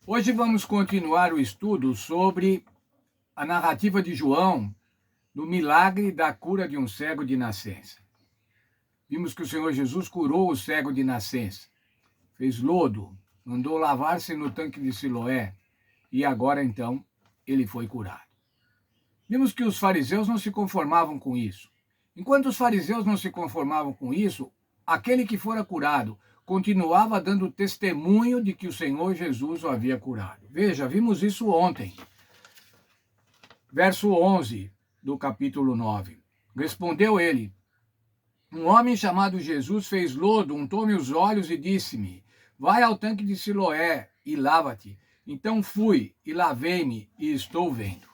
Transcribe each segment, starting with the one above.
Hoje vamos continuar o estudo sobre a narrativa de João do milagre da cura de um cego de nascença. Vimos que o Senhor Jesus curou o cego de nascença, fez lodo, mandou lavar-se no tanque de Siloé e agora então ele foi curado. Vimos que os fariseus não se conformavam com isso. Enquanto os fariseus não se conformavam com isso, aquele que fora curado continuava dando testemunho de que o Senhor Jesus o havia curado. Veja, vimos isso ontem. Verso 11 do capítulo 9. Respondeu ele: um homem chamado Jesus fez lodo, untou-me os olhos e disse-me: vai ao tanque de Siloé e lava-te. Então fui e lavei-me e estou vendo.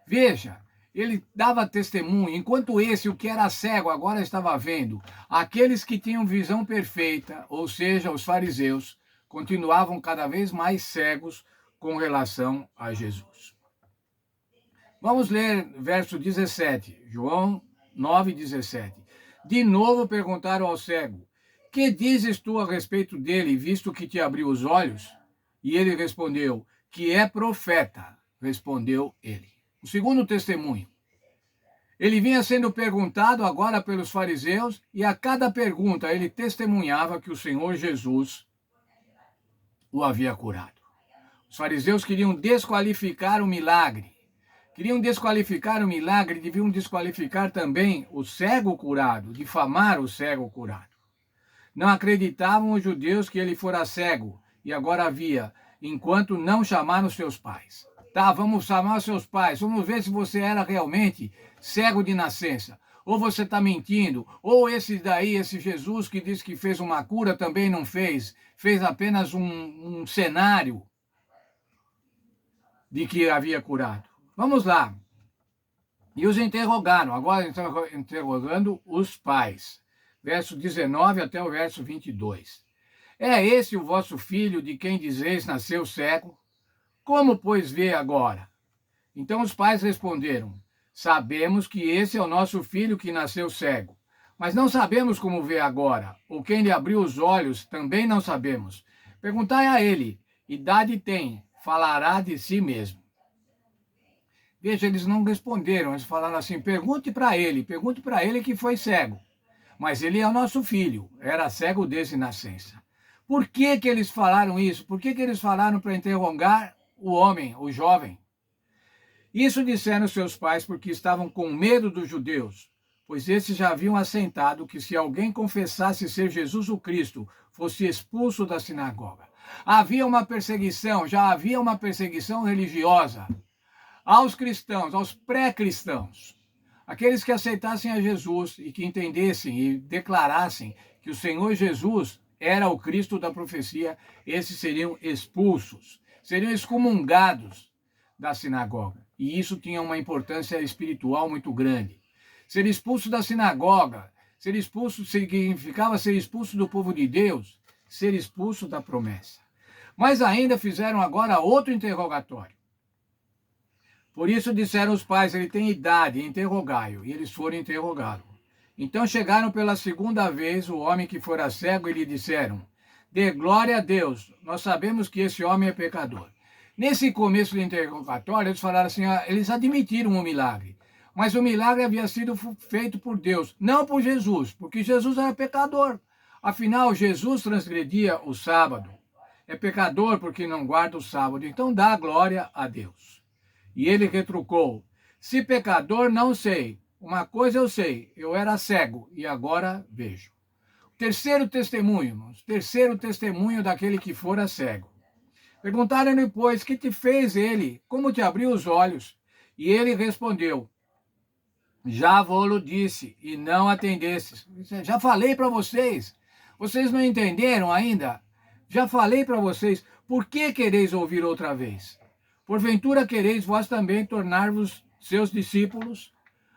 Veja, ele dava testemunho, enquanto esse, o que era cego, agora estava vendo. Aqueles que tinham visão perfeita, ou seja, os fariseus, continuavam cada vez mais cegos com relação a Jesus. Vamos ler verso 17, João 9:17. De novo perguntaram ao cego: que dizes tu a respeito dele, visto que te abriu os olhos? E ele respondeu: que é profeta, respondeu ele. O segundo testemunho. Ele vinha sendo perguntado agora pelos fariseus e a cada pergunta ele testemunhava que o Senhor Jesus o havia curado. Os fariseus queriam desqualificar o milagre. Queriam desqualificar o milagre, deviam desqualificar também o cego curado, difamar o cego curado. Não acreditavam os judeus que ele fora cego e agora havia, enquanto não chamaram seus pais. Tá, vamos chamar seus pais, vamos ver se você era realmente cego de nascença. Ou você está mentindo, ou esse Jesus que disse que fez uma cura também não fez, fez apenas um cenário de que havia curado. Vamos lá. E os interrogaram, agora estão interrogando os pais. Verso 19 até o verso 22. É esse o vosso filho de quem dizeis nasceu cego? Como, pois, vê agora? Então os pais responderam: sabemos que esse é o nosso filho que nasceu cego, mas não sabemos como vê agora, ou quem lhe abriu os olhos também não sabemos. Perguntai a ele: idade tem, falará de si mesmo. Veja, eles não responderam, eles falaram assim: pergunte para ele que foi cego. Mas ele é o nosso filho, era cego desde nascença. Por que eles falaram isso? Por que eles falaram para interrogar o homem, o jovem? Isso disseram seus pais porque estavam com medo dos judeus, pois esses já haviam assentado que se alguém confessasse ser Jesus o Cristo, fosse expulso da sinagoga. Já havia uma perseguição religiosa aos cristãos, aos pré-cristãos. Aqueles que aceitassem a Jesus e que entendessem e declarassem que o Senhor Jesus era o Cristo da profecia, esses seriam expulsos, seriam excomungados da sinagoga. E isso tinha uma importância espiritual muito grande. Ser expulso da sinagoga, ser expulso significava ser expulso do povo de Deus, ser expulso da promessa. Mas ainda fizeram agora outro interrogatório. Por isso disseram os pais: ele tem idade, interrogai-o. E eles foram interrogá-lo. Então chegaram pela segunda vez o homem que fora cego e lhe disseram: dê glória a Deus, nós sabemos que esse homem é pecador. Nesse começo do interrogatório, eles falaram assim, eles admitiram o milagre. Mas o milagre havia sido feito por Deus, não por Jesus, porque Jesus era pecador. Afinal, Jesus transgredia o sábado. É pecador porque não guarda o sábado, então dá glória a Deus. E ele retrucou: se pecador, não sei. Uma coisa eu sei, eu era cego e agora vejo. Terceiro testemunho daquele que fora cego. Perguntaram-lhe, pois, que te fez ele? Como te abriu os olhos? E ele respondeu: já vou-lo disse, e não atendestes. Já falei para vocês. Vocês não entenderam ainda? Já falei para vocês. Por que quereis ouvir outra vez? Porventura quereis vós também tornar-vos seus discípulos?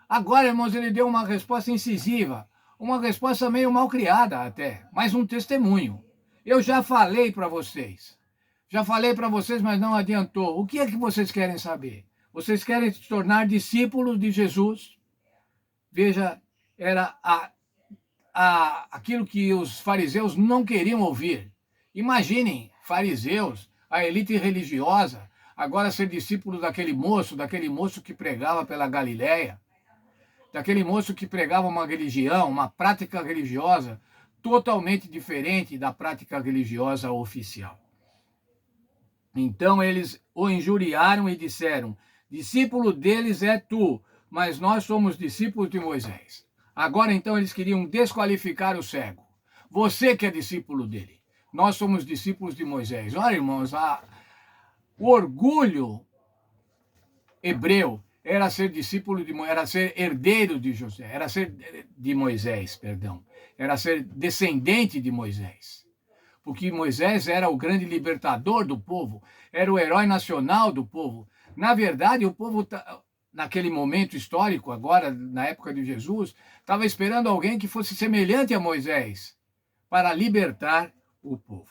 Agora, irmãos, ele deu uma resposta incisiva, uma resposta meio mal criada até, mas um testemunho. Eu já falei para vocês. Já falei para vocês, mas não adiantou. O que é que vocês querem saber? Vocês querem se tornar discípulos de Jesus? Veja, era aquilo que os fariseus não queriam ouvir. Imaginem, fariseus, a elite religiosa, agora ser discípulo daquele moço que pregava pela Galileia, daquele moço que pregava uma religião, uma prática religiosa totalmente diferente da prática religiosa oficial. Então eles o injuriaram e disseram: discípulo deles é tu, mas nós somos discípulos de Moisés. Agora então eles queriam desqualificar o cego. Você que é discípulo dele. Nós somos discípulos de Moisés. Olha, irmãos, o orgulho hebreu era ser discípulo era ser herdeiro de José, era ser de Moisés, perdão. Era ser descendente de Moisés. Porque Moisés era o grande libertador do povo, era o herói nacional do povo. Na verdade, o povo, naquele momento histórico, agora, na época de Jesus, estava esperando alguém que fosse semelhante a Moisés para libertar o povo.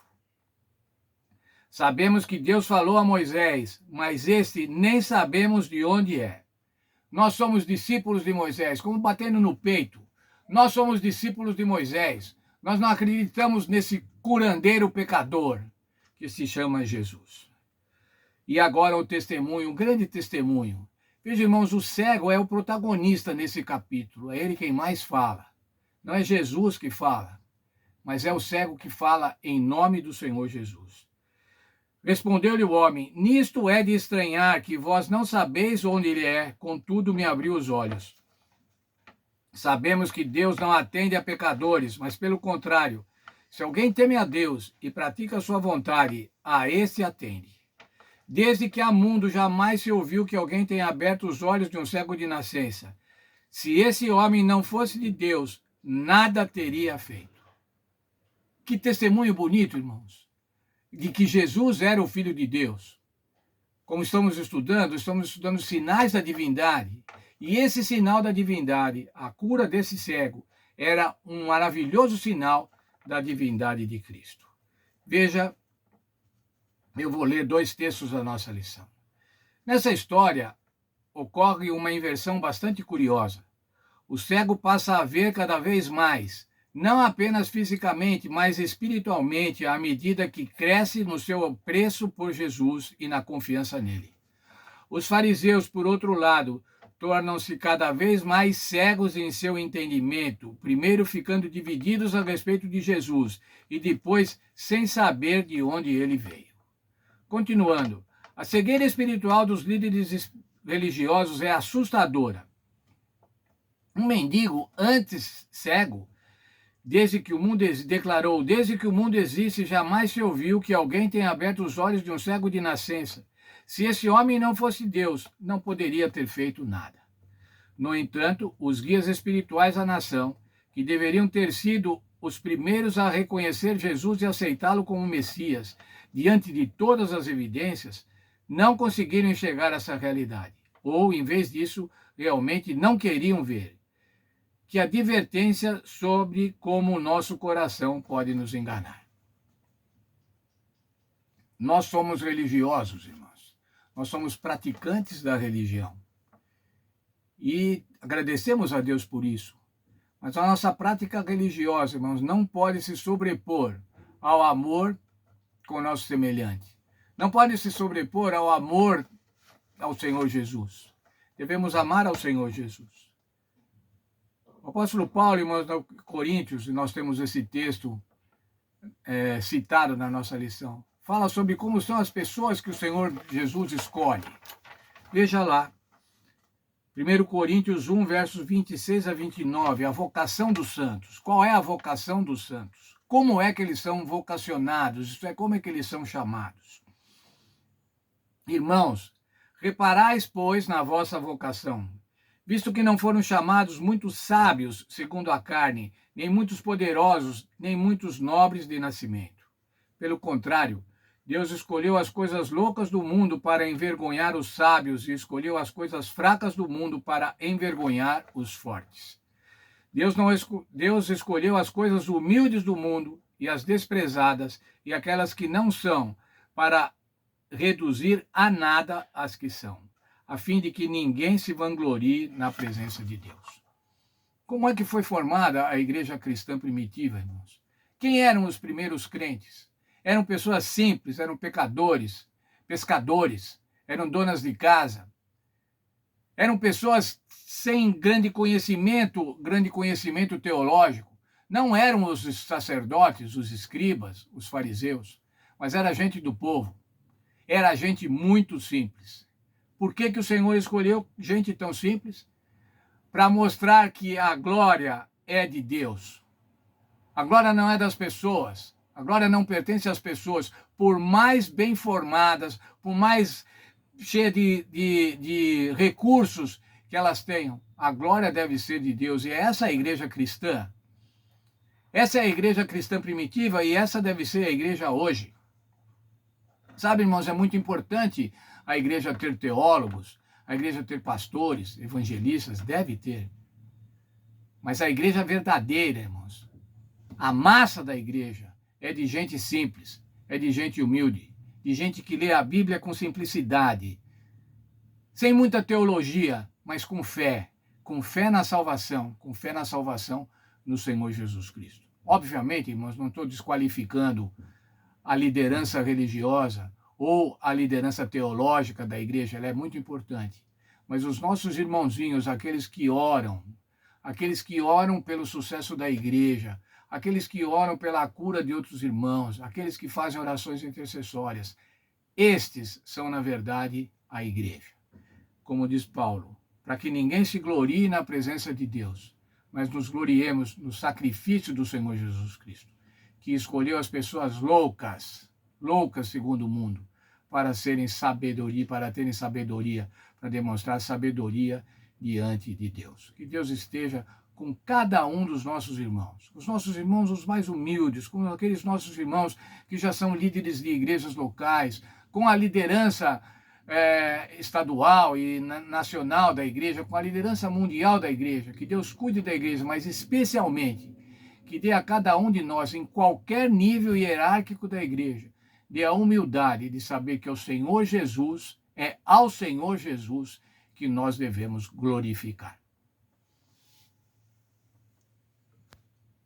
Sabemos que Deus falou a Moisés, mas este nem sabemos de onde é. Nós somos discípulos de Moisés, como batendo no peito. Nós somos discípulos de Moisés. Nós não acreditamos nesse curandeiro pecador que se chama Jesus. E agora o testemunho, um grande testemunho. Veja, irmãos, o cego é o protagonista nesse capítulo. É ele quem mais fala. Não é Jesus que fala, mas é o cego que fala em nome do Senhor Jesus. Respondeu-lhe o homem: nisto é de estranhar que vós não sabeis onde ele é, contudo me abriu os olhos. Sabemos que Deus não atende a pecadores, mas pelo contrário, se alguém teme a Deus e pratica a sua vontade, a esse atende. Desde que há mundo jamais se ouviu que alguém tenha aberto os olhos de um cego de nascença. Se esse homem não fosse de Deus, nada teria feito. Que testemunho bonito, irmãos, de que Jesus era o Filho de Deus. Como estamos estudando sinais da divindade. E esse sinal da divindade, a cura desse cego, era um maravilhoso sinal da divindade de Cristo. Veja, eu vou ler 2 textos da nossa lição. Nessa história, ocorre uma inversão bastante curiosa. O cego passa a ver cada vez mais, não apenas fisicamente, mas espiritualmente, à medida que cresce no seu apreço por Jesus e na confiança nele. Os fariseus, por outro lado, tornam-se cada vez mais cegos em seu entendimento, primeiro ficando divididos a respeito de Jesus e depois sem saber de onde ele veio. Continuando, a cegueira espiritual dos líderes religiosos é assustadora. Um mendigo, antes cego, desde que o mundo existe, jamais se ouviu que alguém tenha aberto os olhos de um cego de nascença. Se esse homem não fosse Deus, não poderia ter feito nada. No entanto, os guias espirituais da nação, que deveriam ter sido os primeiros a reconhecer Jesus e aceitá-lo como Messias, diante de todas as evidências, não conseguiram enxergar essa realidade. Ou, em vez disso, realmente não queriam ver. Que advertência sobre como o nosso coração pode nos enganar. Nós somos religiosos, irmãos. Nós somos praticantes da religião. E agradecemos a Deus por isso. Mas a nossa prática religiosa, irmãos, não pode se sobrepor ao amor com o nosso semelhante. Não pode se sobrepor ao amor ao Senhor Jesus. Devemos amar ao Senhor Jesus. O apóstolo Paulo, irmãos, no Coríntios, nós temos esse texto citado na nossa lição, fala sobre como são as pessoas que o Senhor Jesus escolhe. Veja lá, 1 Coríntios 1, versos 26 a 29, a vocação dos santos. Qual é a vocação dos santos? Como é que eles são vocacionados? Isto é, como é que eles são chamados? Irmãos, reparais, pois, na vossa vocação, visto que não foram chamados muitos sábios, segundo a carne, nem muitos poderosos, nem muitos nobres de nascimento. Pelo contrário, Deus escolheu as coisas loucas do mundo para envergonhar os sábios e escolheu as coisas fracas do mundo para envergonhar os fortes. Deus escolheu as coisas humildes do mundo e as desprezadas e aquelas que não são, para reduzir a nada as que são, a fim de que ninguém se vanglorie na presença de Deus. Como é que foi formada a igreja cristã primitiva, irmãos? Quem eram os primeiros crentes? Eram pessoas simples, eram pecadores, pescadores, eram donas de casa. Eram pessoas sem grande conhecimento teológico. Não eram os sacerdotes, os escribas, os fariseus, mas era gente do povo. Era gente muito simples. Por que o Senhor escolheu gente tão simples? Para mostrar que a glória é de Deus. A glória não é das pessoas. A glória não pertence às pessoas. Por mais bem formadas, por mais cheia de recursos que elas tenham, a glória deve ser de Deus. E essa é a igreja cristã. Essa é a igreja cristã primitiva e essa deve ser a igreja hoje. Sabe, irmãos, é muito importante a igreja ter teólogos, a igreja ter pastores, evangelistas, deve ter. Mas a igreja verdadeira, irmãos, a massa da igreja é de gente simples, é de gente humilde, de gente que lê a Bíblia com simplicidade, sem muita teologia, mas com fé na salvação, no Senhor Jesus Cristo. Obviamente, irmãos, não estou desqualificando a liderança religiosa ou a liderança teológica da igreja, ela é muito importante. Mas os nossos irmãozinhos, aqueles que oram pelo sucesso da igreja, aqueles que oram pela cura de outros irmãos, aqueles que fazem orações intercessórias, estes são, na verdade, a igreja. Como diz Paulo, para que ninguém se glorie na presença de Deus, mas nos gloriemos no sacrifício do Senhor Jesus Cristo, que escolheu as pessoas loucas segundo o mundo, para terem sabedoria, para demonstrar sabedoria diante de Deus. Que Deus esteja com cada um dos nossos irmãos, os nossos irmãos os mais humildes, com aqueles nossos irmãos que já são líderes de igrejas locais, com a liderança estadual e nacional da igreja, com a liderança mundial da igreja. Que Deus cuide da igreja, mas especialmente que dê a cada um de nós, em qualquer nível hierárquico da igreja, dê a humildade de saber que é ao Senhor Jesus que nós devemos glorificar.